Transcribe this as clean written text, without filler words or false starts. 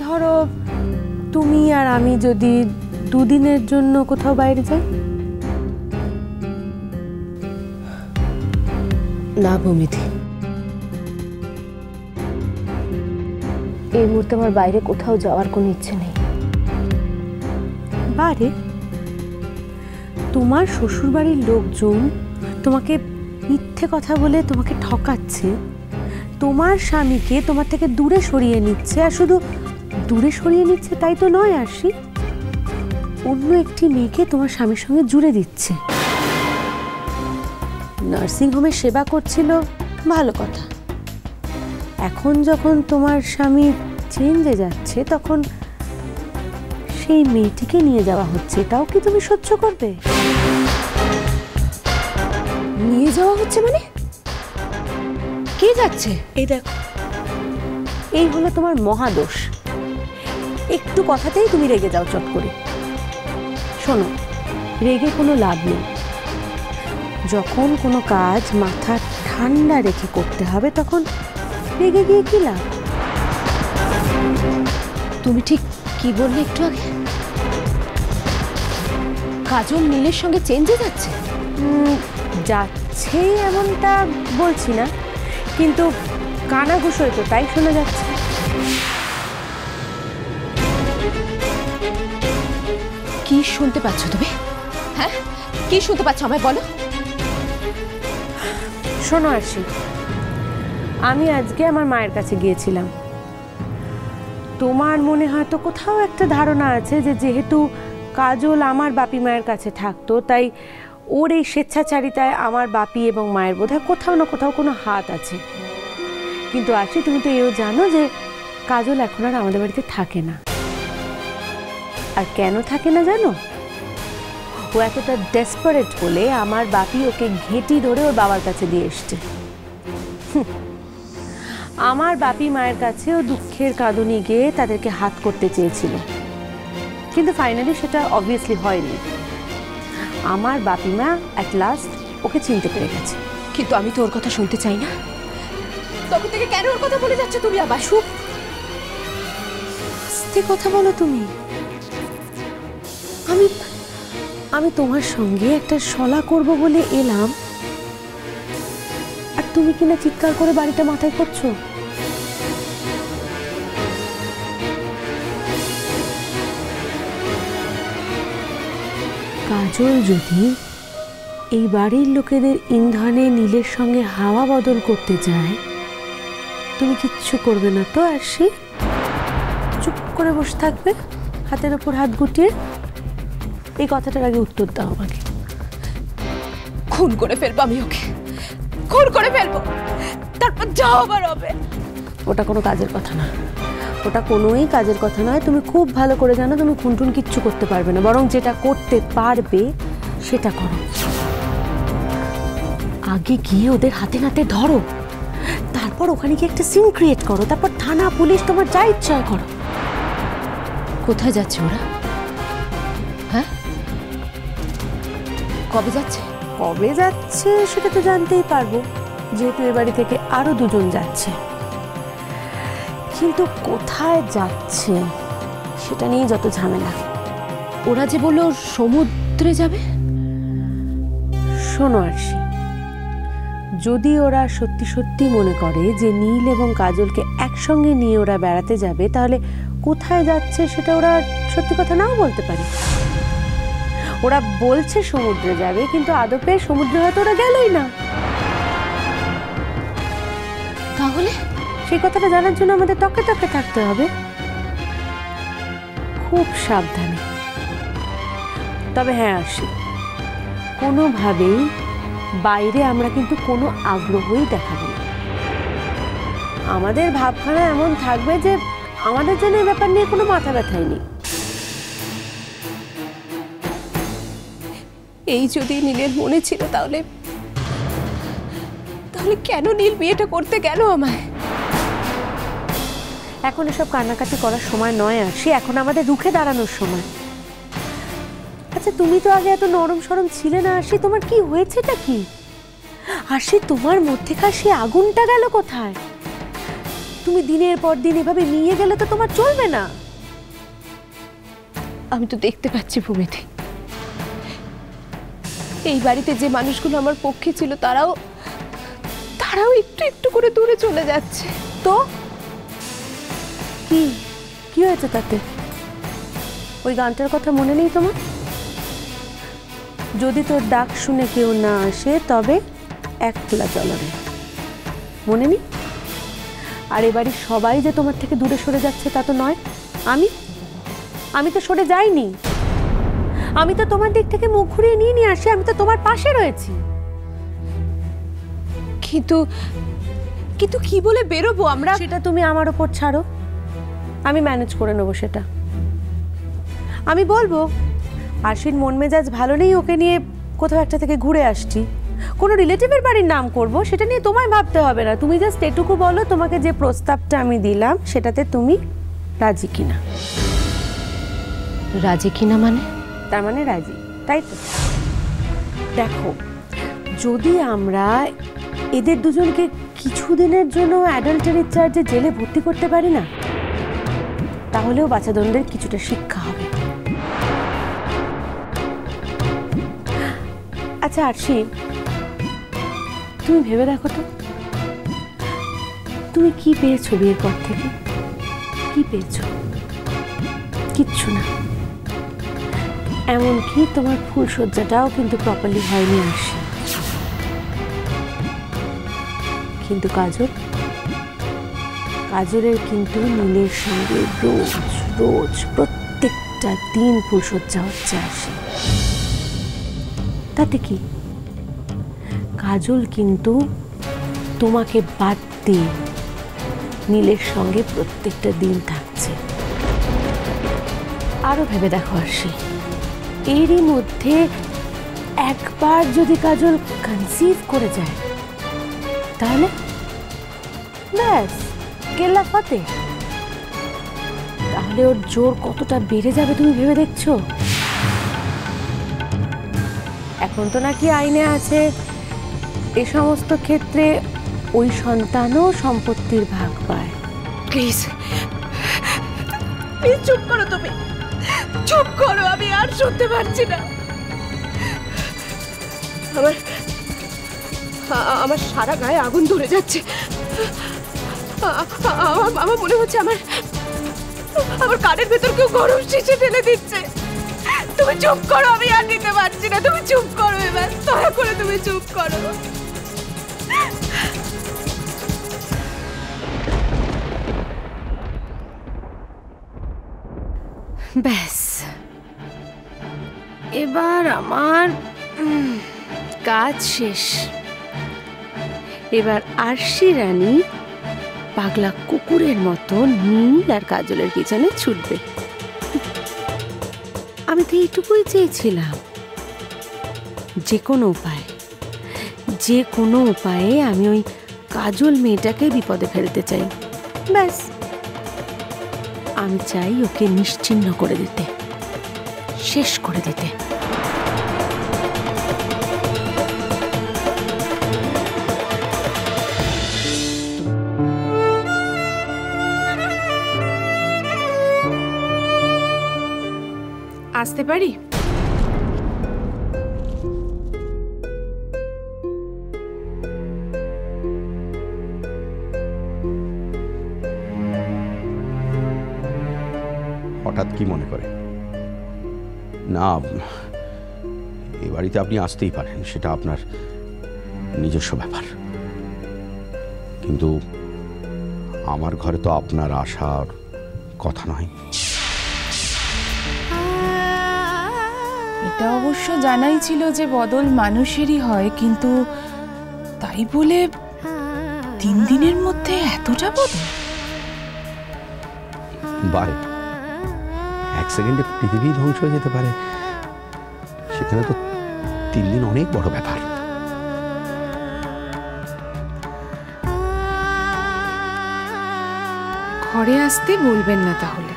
ধরো তুমি আর আমি যদি দুদিনের জন্য কোথাও বাইরে যাই। না ভূমিধি, এই মুহূর্তে আমার বাইরে কোথাও যাওয়ার কোনো ইচ্ছে নেই। বাইরে? তোমার শ্বশুরবাড়ির লোকজন তোমাকে মিথ্যে কথা বলে তোমাকে ঠকাচ্ছে, তোমার স্বামীকে তোমার থেকে দূরে সরিয়ে নিচ্ছে, আর শুধু দূরে সরিয়ে নিচ্ছে তাই তো নয় আরশি, অন্য একটি মেয়েকে তোমার স্বামীর সঙ্গে জুড়ে দিচ্ছে। নার্সিংহোমে সেবা করছিল, ভালো কথা। এখন যখন তোমার স্বামী চেঞ্জে যাচ্ছে তখন সেই মেয়েটিকে নিয়ে যাওয়া হচ্ছে, এটাও কি তুমি সহ্য করবে? নিয়ে যাওয়া হচ্ছে মানে? কে যাচ্ছে? এই দেখো, এই হলো তোমার মহাদোষ। একটু কথাতেই তুমি রেগে যাও চট করে। শোনো, রেগে কোনো লাভ নেই। যখন কোনো কাজ মাথা ঠান্ডা রেখে করতে হবে তখন রেগে গিয়ে কি লাভ? তুমি ঠিক কি বললে একটু আগে? কাজল নীলের সঙ্গে চেঞ্জে যাচ্ছে? যাচ্ছে এমনটা বলছি না, কিন্তু কানাঘুষোয় তো তাই শোনা যাচ্ছে। কি শুনতে পাচ্ছ তুমি? হ্যাঁ, কি শুনতে পাচ্ছ আমায় বলো। শোনো আরশি, আমি আজকে আমার মায়ের কাছে গিয়েছিলাম। তোমার মনে হয়তো কোথাও একটা ধারণা আছে যে যেহেতু কাজল আমার বাপি মায়ের কাছে থাকতো তাই ওর এই স্বেচ্ছাচারিতায় আমার বাপি এবং মায়ের বোধহয় কোথাও না কোথাও কোনো হাত আছে। কিন্তু আরশি, তুমি তো এও জানো যে কাজল এখন আর আমাদের বাড়িতে থাকে না। আর কেন থাকে না জানো? ও এতটা ডেসপারেট বলে আমার বাপি ওকে ঘেঁটি ধরে ওর বাবার কাছে দিয়ে এসছে। আমার বাপি মায়ের কাছে ও দুঃখের কাঁদুনি গিয়ে তাদেরকে হাত করতে চেয়েছিল, কিন্তু ফাইনালি সেটা অবভিয়াসলি হয়নি। আমার বাপি মা অ্যাট লাস্ট ওকে চিনতে পেরে গেছে। কিন্তু আমি তো ওর কথা শুনতে চাই না। তখন থেকে কেন ওর কথা বলে যাচ্ছ তুমি আবার? চুপ, আস্তে কথা বলো তুমি। আমি তোমার সঙ্গে একটা শলা করব বলে এলাম, আর তুমি কিনা চিৎকার করে বাড়িটা মাথায় করছো। কাজল যদি এই বাড়ির লোকেদের ইন্ধনে নীলের সঙ্গে হাওয়া বদল করতে যায়, তুমি কিচ্ছু করবে না তো আরশি? চুপ করে বসে থাকবে হাতের ওপর হাত গুটিয়ে? এই কথাটার আগে উত্তর দাও আমাকে। খুন করে ফেলবো আমি ওকে, খুন করে ফেলবো, তারপর যা হবার হবে। ওটা কোনো কাজের কথা না, ওটা কোনোই কাজের কথা নয়। তুমি খুব ভালো করে জানো তুমি খুনটুন কিচ্ছু করতে পারবে না, বরং যেটা করতে পারবে সেটা করো। আগে গিয়ে ওদের হাতে নাতে ধরো, তারপর ওখানে গিয়ে একটা সিন ক্রিয়েট করো, তারপর থানা পুলিশ তোমার যা ইচ্ছা করো। কোথায় যাচ্ছে ওরা? হ্যাঁ, কবে যাচ্ছে? কবে যাচ্ছে সেটা তো জানতেই পারবো, যেহেতু এ বাড়ি থেকে আরো দুজন যাচ্ছে। কিন্তু কোথায় যাচ্ছে সেটা নিয়ে যত ঝামেলা। ওরা যে বললো সমুদ্রে যাবে। শোনো আরশি, যদি ওরা সত্যি সত্যি মনে করে যে নীল এবং কাজলকে একসঙ্গে নিয়ে ওরা বেড়াতে যাবে, তাহলে কোথায় যাচ্ছে সেটা ওরা সত্যি কথা নাও বলতে পারে। ওরা বলছে সমুদ্রে যাবে, কিন্তু আদপে সমুদ্রে হয়তো ওরা গেলই না। তাহলে সেই কথাটা জানার জন্য আমাদের টকে টকে থাকতে হবে, খুব সাবধানে। তবে হ্যাঁ আরশি, কোনোভাবেই বাইরে আমরা কিন্তু কোনো আগ্রহই দেখাবো না। আমাদের ভাবখানা এমন থাকবে যে আমাদের জন্য এই ব্যাপার নিয়ে কোনো মাথা ব্যথাই নেই। এই যদি নীলের মনে ছিল তাহলে কেন নীল বিয়েটা করতে গেল আমায়? এখন এসব কান্নাকাটি করার সময় নয় আরশি, এখন আমাদের রুখে দাঁড়ানোর সময়। আচ্ছা, তুমি তো আগে এত নরম সরম ছিলে না আরশি, তোমার কি হয়েছেটা কি? আরশি, তোমার মধ্যেকার সেই আগুনটা গেল কোথায়? তুমি দিনের পর দিন এভাবে নিয়ে গেলে তো তোমার চলবে না। আমি তো দেখতে পাচ্ছি ভূমিতে, এই বাড়িতে যে মানুষগুলো আমার পক্ষে ছিল তারাও একটু একটু করে দূরে চলে যাচ্ছে। তো কি কি হয়েছে তাতে? ওই গানটার কথা মনে নেই তোমার? যদি তোর ডাক শুনে কেউ না আসে তবে এক খোলা চলরে, মনে নেই? আর এবারে সবাই যে তোমার থেকে দূরে সরে যাচ্ছে তা তো নয়। আমি তো সরে যাইনি, আমি তো তোমার দিক থেকে মুখ ঘুরিয়ে নিয়ে আসি, আমি তো তোমার পাশে রয়েছি। কিন্তু কিন্তু কি বলে বেরোবো আমরা? সেটা তুমি আমার ওপর ছাড়ো, আমি ম্যানেজ করে নেবো সেটা। আমি বলবো আশ্বিন মন মেজাজ ভালো নেই, ওকে নিয়ে কোথাও একটা থেকে ঘুরে আসছি, কোনো রিলেটিভের বাড়ির নাম করব, সেটা নিয়ে তোমায় ভাবতে হবে না। তুমি জাস্ট এটুকু বলো তোমাকে যে প্রস্তাবটা আমি দিলাম সেটাতে তুমি রাজি কিনা। রাজি কিনা মানে? তার মানে রাজি, তাই তো? দেখো, যদি আমরা এদের দুজনকে কিছুদিনের জন্য অ্যাডাল্টারির চার্জে জেলে ভর্তি করতে পারি না, তাহলেও বাচ্চাদণ্ডের কিছুটা শিক্ষা হবে। আচ্ছা আরশি, তুমি ভেবে দেখো তো, তুমি কি পেয়েছো বিয়ের পর থেকে? কি পেয়েছো? কিচ্ছু না। এমনকি তোমার ফুলসজ্জাটাও কিন্তু প্রপারলি হয়নি আরশি। কিন্তু কাজলের কিন্তু নীলের সঙ্গে রোজ রোজ প্রত্যেকটা দিন ফুলসজ্জা হচ্ছে আরশি। তাতে কি, কাজল কিন্তু তোমাকে বাদ দিয়ে নীলের সঙ্গে প্রত্যেকটা দিন থাকছে। আরো ভেবে দেখো আরশি, এরই মধ্যে একবার যদি কাজল কনসিভ করে যায় তাহলে ব্যাস কেল্লা ফতে। তাহলে ওর জোর কতটা বেড়ে যাবে তুমি ভেবে দেখছো? এখন তো নাকি আইনে আছে এ সমস্ত ক্ষেত্রে ওই সন্তানও সম্পত্তির ভাগ পায়। প্লিজ প্লিজ চুপ করো, তুমি চুপ করো, আমি আর শুনতে পারছি না। আমার সারা গায়ে আগুন ধরে যাচ্ছে। আমার মনে হচ্ছে আমার কানের ভেতর কেউ গরম শিশে ঢেলে দিচ্ছে। তুমি চুপ করো, আমি আর নিতে পারছি না। তুমি চুপ করো, এবার দয়া করে তুমি চুপ করো। ব্যাস, এবার আমার কাজ শেষ। এবার আরশি রানী পাগলা কুকুরের মতো নীল আর কাজলের পিছনে ছুটবে। আমি তো এইটুকুই চেয়েছিলাম, যে কোনো উপায়ে আমি ওই কাজল মেয়েটাকে বিপদে ফেলতে চাই। ব্যাস, আমি চাই ওকে নিশ্চিহ্ন করে দিতে, শেষ করে দিতে। আসতে পারি? হঠাৎ কি মনে করে? না, এই বাড়িতে আপনি আসতেই পারেন, সেটা আপনার নিজস্ব ব্যাপার। কিন্তু আমার ঘরে তো আপনার আসার কথা নয়। এটা অবশ্য জানাই ছিল যে বদল মানুষেরই হয়, কিন্তু তাই বলে 3 দিনের মধ্যে এতটা বদল? বারে 1 সেকেন্ডে পৃথিবী ধ্বংস হয়ে যেতে পারে, সেখানে তো 3 দিন অনেক বড় ব্যাপার। ঘরে আসতে বলবেন না তাহলে?